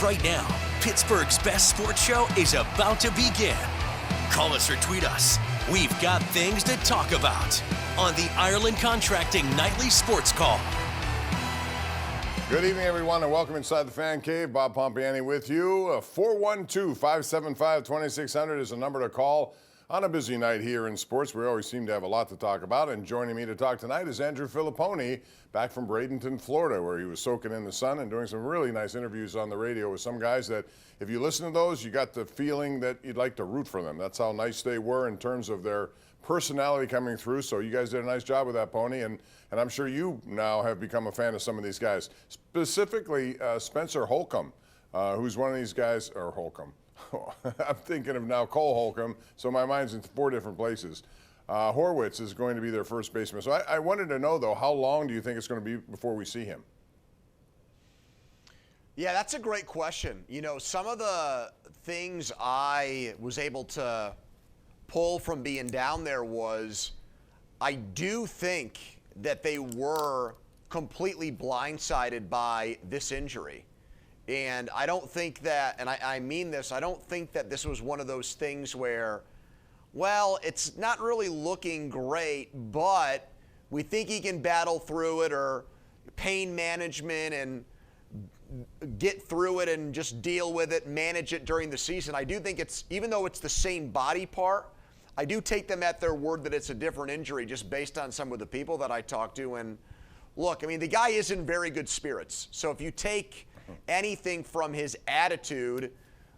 Right now, Pittsburgh's best sports show is about to begin. Call us or tweet us. We've got things to talk about on the Ireland Contracting Nightly Sports Call. Good evening, everyone, and welcome inside the Fan Cave. Bob Pompeani with you. 412-575-2600 is the number to call on a busy night here in sports. We always seem to have a lot to talk about, and joining me to talk tonight is Andrew Fillipponi, back from Bradenton, Florida, where he was soaking in the sun and doing some really nice interviews on the radio with some guys that, if you listen to those, you got the feeling that you'd like to root for them. That's how nice they were in terms of their personality coming through. So you guys did a nice job with that, Pony, and I'm sure you now have become a fan of some of these guys, specifically Spencer Holcomb, who's one of these guys, or Holcomb. I'm thinking of now Cole Holcomb, so my mind's in 4 different places. Horwitz is going to be their first baseman. So I wanted to know, though, how long do you think it's going to be before we see him? Yeah, that's a great question. You know, some of the things I was able to pull from being down there was I do think that they were completely blindsided by this injury. And I don't think that, and I mean this, I don't think that this was one of those things where, well, it's not really looking great, but we think he can battle through it, or pain management and get through it and just deal with it, manage it during the season. I do think it's, even though it's the same body part, I do take them at their word that it's a different injury just based on some of the people that I talked to. And look, I mean, the guy is in very good spirits. So if you take anything from his attitude,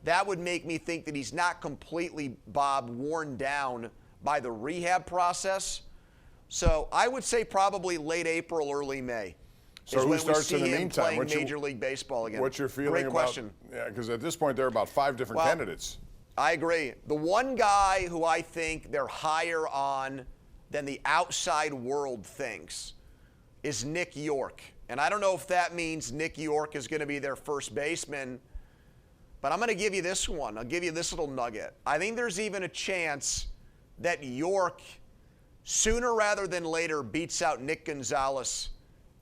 that would make me think that he's not completely, Bob, worn down by the rehab process. So I would say probably late April, early May. So who starts in the meantime? Playing Major League Baseball again. What's your feeling Great about? Question. Yeah, because at this point there are about 5 different candidates. I agree. The one guy who I think they're higher on than the outside world thinks is Nick York. And I don't know if that means Nick York is going to be their first baseman, but I'm going to give you this one. I'll give you this little nugget. I think there's even a chance that York, sooner rather than later, beats out Nick Gonzalez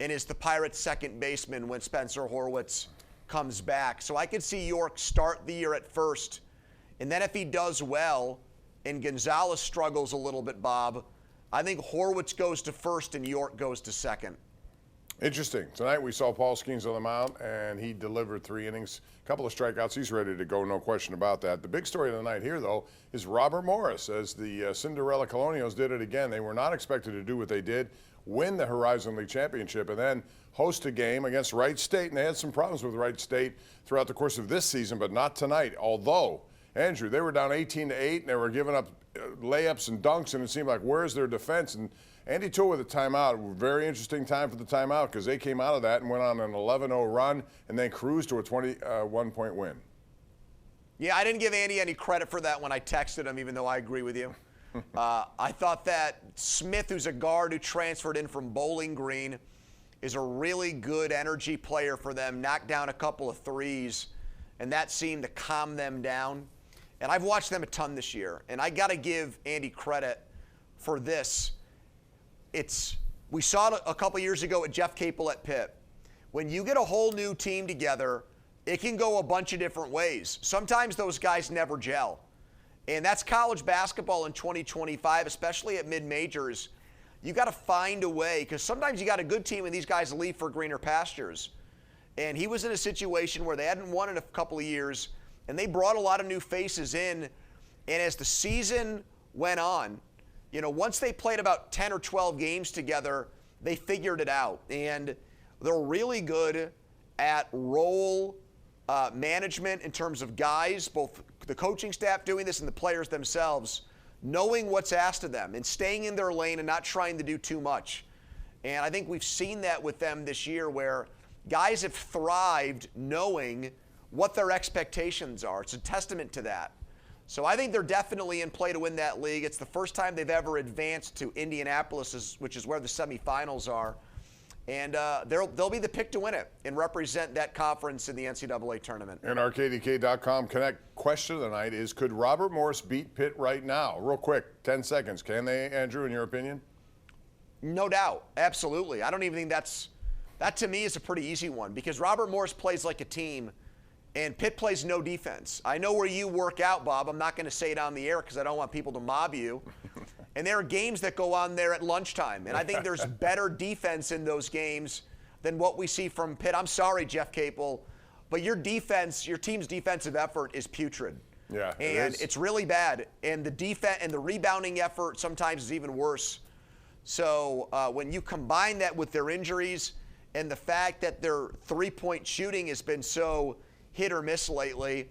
and is the Pirates' second baseman when Spencer Horwitz comes back. So I could see York start the year at first, and then if he does well and Gonzalez struggles a little bit, Bob, I think Horwitz goes to first and York goes to second. Interesting. Tonight we saw Paul Skeens on the mound, and he delivered 3 innings, a couple of strikeouts. He's ready to go, no question about that. The big story of the night here, though, is Robert Morris, as the Cinderella Colonials did it again. They were not expected to do what they did, win the Horizon League Championship, and then host a game against Wright State. And they had some problems with Wright State throughout the course of this season, but not tonight. Although, Andrew, they were down 18-8, and they were giving up layups and dunks, and it seemed like, where's their defense? And Andy Toole with a timeout. Very interesting time for the timeout because they came out of that and went on an 11-0 run and then cruised to a 21-point win. Yeah, I didn't give Andy any credit for that when I texted him, even though I agree with you. I thought that Smith, who's a guard who transferred in from Bowling Green, is a really good energy player for them, knocked down a couple of threes, and that seemed to calm them down. And I've watched them a ton this year, and I got to give Andy credit for this. We saw it a couple years ago at Jeff Capel at Pitt. When you get a whole new team together, it can go a bunch of different ways. Sometimes those guys never gel. And that's college basketball in 2025, especially at mid-majors. You got to find a way, because sometimes you got a good team and these guys leave for greener pastures. And he was in a situation where they hadn't won in a couple of years, and they brought a lot of new faces in. And as the season went on, you know, once they played about 10 or 12 games together, they figured it out. And they're really good at role management in terms of guys, both the coaching staff doing this and the players themselves, knowing what's asked of them and staying in their lane and not trying to do too much. And I think we've seen that with them this year where guys have thrived knowing what their expectations are. It's a testament to that. So I think they're definitely in play to win that league. It's the first time they've ever advanced to Indianapolis, which is where the semifinals are. And they'll be the pick to win it and represent that conference in the NCAA tournament. And our KDKA.com Connect question of the night is, could Robert Morris beat Pitt right now? Real quick, 10 seconds. Can they, Andrew, in your opinion? No doubt. Absolutely. I don't even think that to me is a pretty easy one because Robert Morris plays like a team. And Pitt plays no defense. I know where you work out, Bob. I'm not going to say it on the air because I don't want people to mob you. And there are games that go on there at lunchtime. And I think there's better defense in those games than what we see from Pitt. I'm sorry, Jeff Capel, but your defense, your team's defensive effort is putrid. Yeah, and it's really bad. And the defense and the rebounding effort sometimes is even worse. So when you combine that with their injuries and the fact that their three-point shooting has been so hit or miss lately,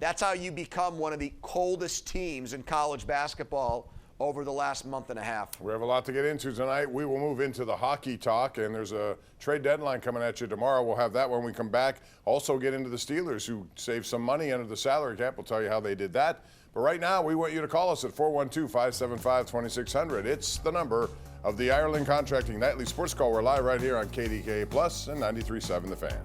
that's how you become one of the coldest teams in college basketball over the last month and a half. We have a lot to get into tonight. We will move into the hockey talk, and there's a trade deadline coming at you tomorrow. We'll have that when we come back. Also get into the Steelers, who saved some money under the salary cap. We'll tell you how they did that. But right now, we want you to call us at 412-575-2600. It's the number of the Ireland Contracting Nightly Sports Call. We're live right here on KDKA Plus and 93.7 The Fan.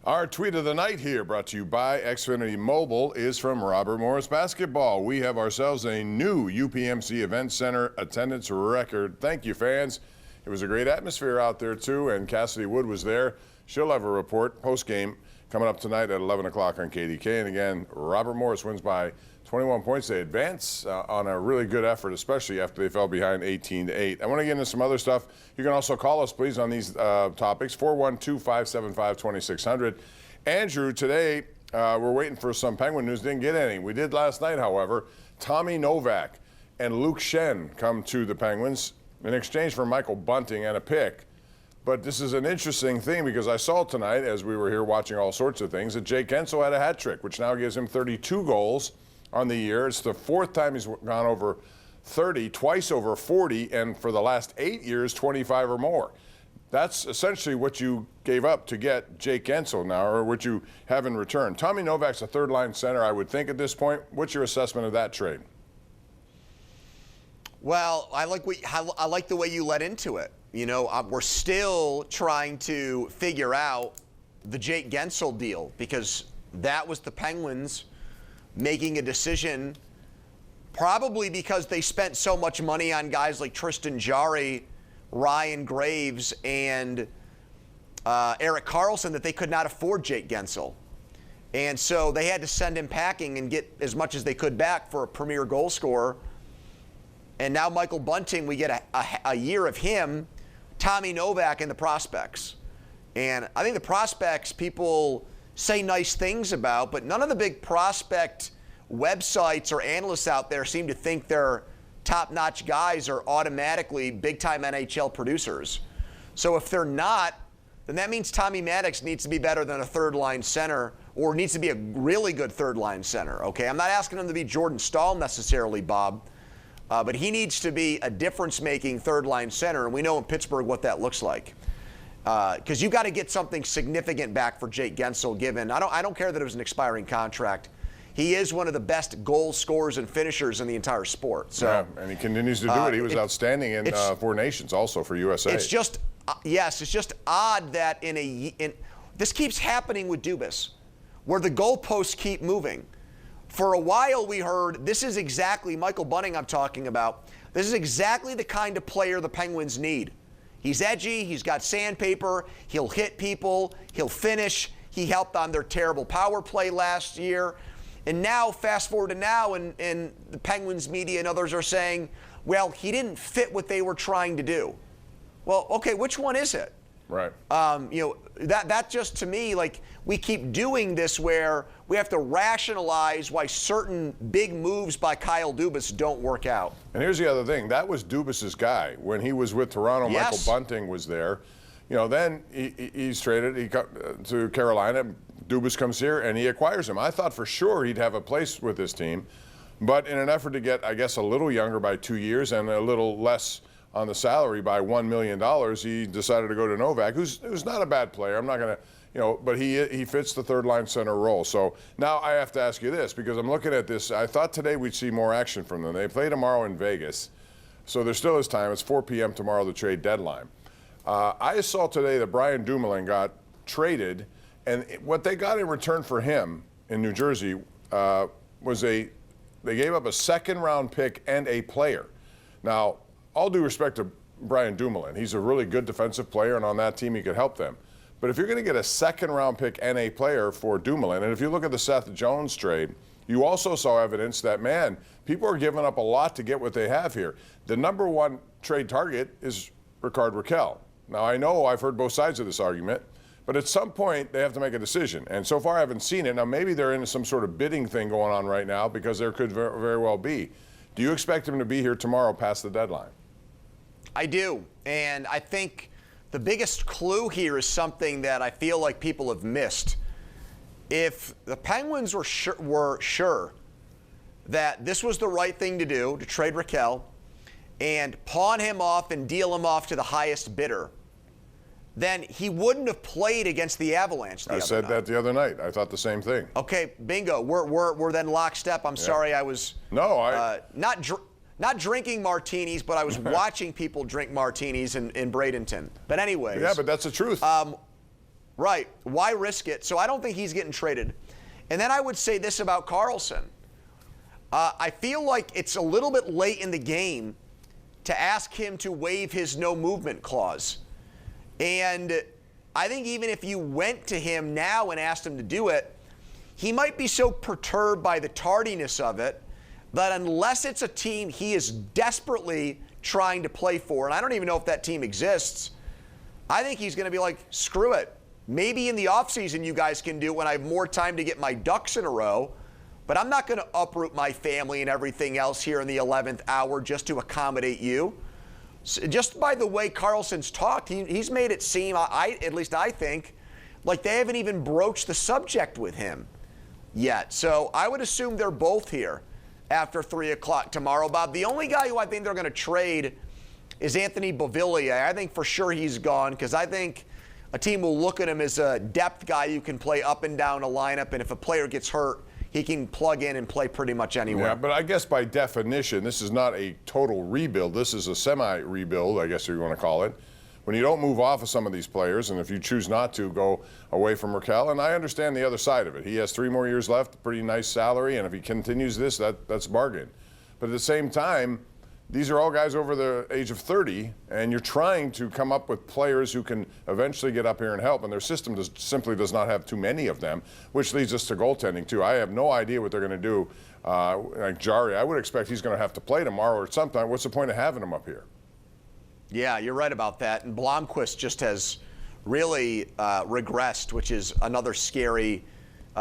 Our tweet of the night here, brought to you by Xfinity Mobile, is from Robert Morris Basketball. We have ourselves a new UPMC Event Center attendance record. Thank you, fans. It was a great atmosphere out there, too, and Cassidy Wood was there. She'll have a report post-game coming up tonight at 11 o'clock on KDK. And again, Robert Morris wins by 21 points. They advance on a really good effort, especially after they fell behind 18-8. I want to get into some other stuff. You can also call us, please, on these topics, 412-575-2600. Andrew, today we're waiting for some Penguin news. Didn't get any. We did last night, however. Tommy Novak and Luke Schenn come to the Penguins in exchange for Michael Bunting and a pick. But this is an interesting thing because I saw tonight, as we were here watching all sorts of things, that Jake Guentzel had a hat trick, which now gives him 32 goals on the year. It's the fourth time he's gone over 30, twice over 40, and for the last 8 years, 25 or more. That's essentially what you gave up to get Jake Guentzel now, or what you have in return. Tommy Novak's a third-line center, I would think, at this point. What's your assessment of that trade? Well, I like the way you led into it. You know, we're still trying to figure out the Jake Guentzel deal because that was the Penguins making a decision, probably because they spent so much money on guys like Tristan Jarry, Ryan Graves, and Erik Karlsson that they could not afford Jake Guentzel. And so they had to send him packing and get as much as they could back for a premier goal scorer. And now Michael Bunting, we get a year of him, Tommy Novak, and the prospects. And I think the prospects people say nice things about, but none of the big prospect websites or analysts out there seem to think their top-notch guys are automatically big-time NHL producers. So if they're not, then that means Tommy Maddox needs to be better than a third-line center or needs to be a really good third-line center, okay? I'm not asking him to be Jordan Stahl necessarily, Bob, but he needs to be a difference-making third-line center, and we know in Pittsburgh what that looks like. Because you got to get something significant back for Jake Guentzel, given I don't care that it was an expiring contract. He is one of the best goal scorers and finishers in the entire sport. So, yeah, and he continues to do it. He was outstanding in Four Nations also for USA. It's just, yes, it's just odd that this keeps happening with Dubas, where the goalposts keep moving. For a while we heard this is exactly, Michael Bunting I'm talking about, this is exactly the kind of player the Penguins need. He's edgy, he's got sandpaper, he'll hit people, he'll finish. He helped on their terrible power play last year. And now, fast forward to now, and the Penguins media and others are saying, well, he didn't fit what they were trying to do. Well, okay, which one is it? Right. You know, that just to me, like, we keep doing this where we have to rationalize why certain big moves by Kyle Dubas don't work out. And here's the other thing. That was Dubas's guy. When he was with Toronto, yes. Michael Bunting was there. You know, then he's traded to Carolina. Dubas comes here, and he acquires him. I thought for sure he'd have a place with this team. But in an effort to get, I guess, a little younger by 2 years and a little less on the salary by $1 million, he decided to go to Novak, who's not a bad player. I'm not going to, you know, but he fits the third-line center role. So now I have to ask you this, because I'm looking at this. I thought today we'd see more action from them. They play tomorrow in Vegas, so there still is time. It's 4 p.m. tomorrow, the trade deadline. I saw today that Brian Dumoulin got traded, and what they got in return for him in New Jersey was they gave up a second-round pick and a player. Now, all due respect to Brian Dumoulin. He's a really good defensive player, and on that team he could help them. But if you're going to get a second-round pick NA player for Dumoulin, and if you look at the Seth Jones trade, you also saw evidence that, man, people are giving up a lot to get what they have here. The number one trade target is Raquel. Now, I know I've heard both sides of this argument, but at some point they have to make a decision. And so far I haven't seen it. Now, maybe they're in some sort of bidding thing going on right now because there could very well be. Do you expect him to be here tomorrow past the deadline? I do. And I think the biggest clue here is something that I feel like people have missed. If the Penguins were sure that this was the right thing to do, to trade Raquel and pawn him off and deal him off to the highest bidder, then he wouldn't have played against the Avalanche the other night. I said that the other night. I thought the same thing. Okay, bingo. We're then lockstep. I'm sorry I was not drinking martinis, but I was watching people drink martinis in Bradenton. But anyways. Yeah, but that's the truth. Right. Why risk it? So I don't think he's getting traded. And then I would say this about Carlson. I feel like it's a little bit late in the game to ask him to waive his no movement clause. And I think even if you went to him now and asked him to do it, he might be so perturbed by the tardiness of it that unless it's a team he is desperately trying to play for, and I don't even know if that team exists, I think he's going to be like, screw it. Maybe in the offseason you guys can do when I have more time to get my ducks in a row, but I'm not going to uproot my family and everything else here in the 11th hour just to accommodate you. So just by the way Carlson's talked, he's made it seem, at least I think, like they haven't even broached the subject with him yet. So I would assume they're both here after 3 o'clock tomorrow, Bob. The only guy who I think they're going to trade is Anthony Beauvillier. I think for sure he's gone because I think a team will look at him as a depth guy who can play up and down a lineup, and if a player gets hurt, he can plug in and play pretty much anywhere. Yeah, but I guess by definition, this is not a total rebuild. This is a semi-rebuild, I guess you want to call it. When you don't move off of some of these players, and if you choose not to go away from Raquel, and I understand the other side of it. He has 3 more years left, pretty nice salary, and if he continues this, that's a bargain. But at the same time, these are all guys over the age of 30, and you're trying to come up with players who can eventually get up here and help, and their system simply does not have too many of them, which leads us to goaltending, too. I have no idea what they're going to do. Like Jari, I would expect he's going to have to play tomorrow or sometime. What's the point of having him up here? Yeah, you're right about that. And Blomqvist just has really regressed, which is another scary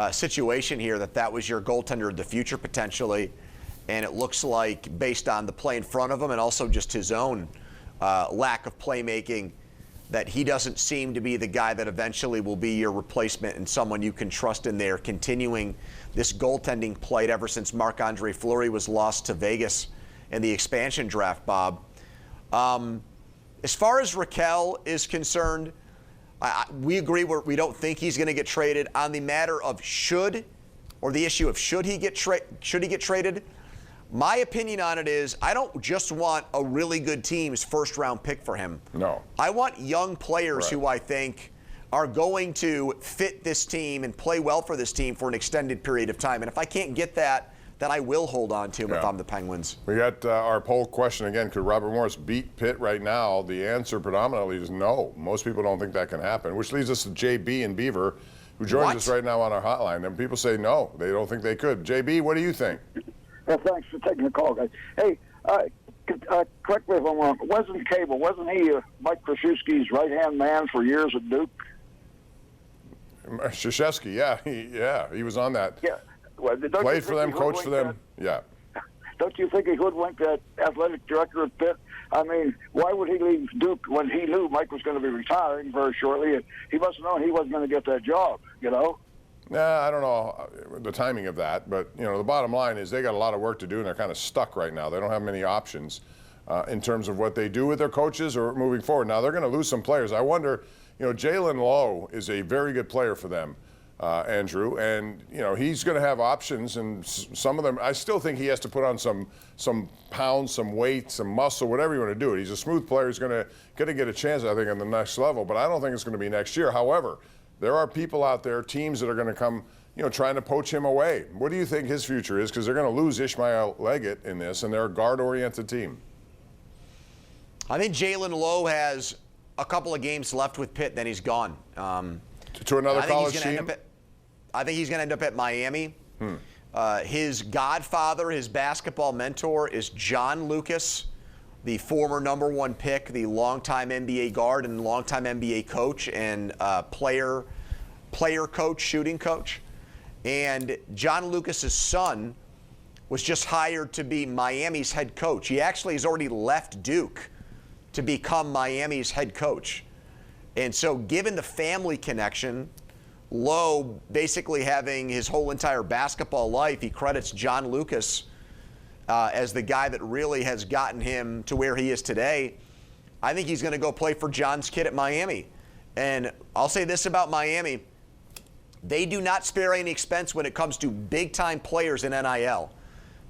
situation here, that was your goaltender of the future potentially. And it looks like, based on the play in front of him and also just his own lack of playmaking, that he doesn't seem to be the guy that eventually will be your replacement and someone you can trust in there, continuing this goaltending plight ever since Marc-Andre Fleury was lost to Vegas in the expansion draft, Bob. As far as Raquel is concerned, we agree we don't think he's going to get traded. On the matter of should, or the issue of should he get traded, my opinion on it is I don't just want a really good team's first-round pick for him. No. I want young players Right. who I think are going to fit this team and play well for this team for an extended period of time. And if I can't get that, then I will hold on to him if I'm the Penguins. We got our poll question again. Could Robert Morris beat Pitt right now? The answer predominantly is no. Most people don't think that can happen, which leads us to JB in Beaver, who joins us right now on our hotline. And people say no, they don't think they could. JB, what do you think? Well, thanks for taking the call, guys. Hey, correct me if I'm wrong. Wasn't he Mike Krzyzewski's right-hand man for years at Duke? Krzyzewski, he was on that. Yeah. Well, played for them, coached for them. Yeah. Don't you think he hoodwinked that athletic director at Pitt? I mean, why would he leave Duke when he knew Mike was going to be retiring very shortly? He must have known he wasn't going to get that job, you know? Nah, I don't know the timing of that, but the bottom line is they got a lot of work to do, and they're kind of stuck right now. They don't have many options in terms of what they do with their coaches or moving forward. Now they're going to lose some players. I wonder, Jalen Lowe is a very good player for them, Andrew, and he's going to have options, and some of them, I still think he has to put on some pounds, some weight, some muscle, whatever you want to do. He's a smooth player. He's going to get a chance, I think, on the next level, but I don't think it's going to be next year. However, there are people out there, teams that are going to come, trying to poach him away. What do you think his future is? Because they're going to lose Ishmael Leggett in this, and they're a guard-oriented team. I think Jalen Lowe has a couple of games left with Pitt, then he's gone. To another college team? I think he's going to end up at Miami. His godfather, his basketball mentor, is John Lucas, the former #1 pick, the longtime NBA guard and longtime NBA coach and player coach, shooting coach. And John Lucas's son was just hired to be Miami's head coach. He actually has already left Duke to become Miami's head coach. And so given the family connection, Lowe basically having his whole entire basketball life, he credits John Lucas as the guy that really has gotten him to where he is today. I think he's going to go play for John's kid at Miami. And I'll say this about Miami. They do not spare any expense when it comes to big-time players in NIL.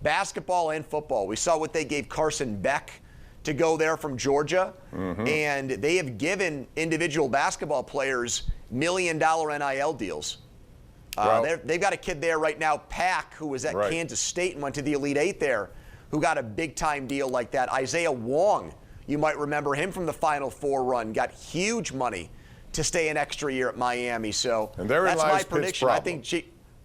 Basketball and football. We saw what they gave Carson Beck to go there from Georgia. And they have given individual basketball players $1 million NIL deals. They've got a kid there right now, Pack, who was at Kansas State and went to the Elite Eight there, who got a big-time deal like that. Isaiah Wong, you might remember him from the Final Four run, got huge money to stay an extra year at Miami. So that's my prediction. I think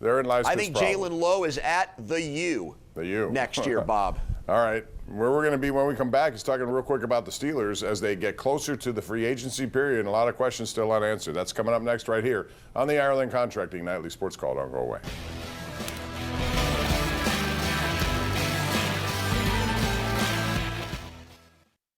Jalen Lowe is at the U next year, Bob. All right. Where we're going to be when we come back is talking real quick about the Steelers as they get closer to the free agency period, and a lot of questions still unanswered. That's coming up next right here on the Ireland Contracting Nightly Sports Call. Don't go away.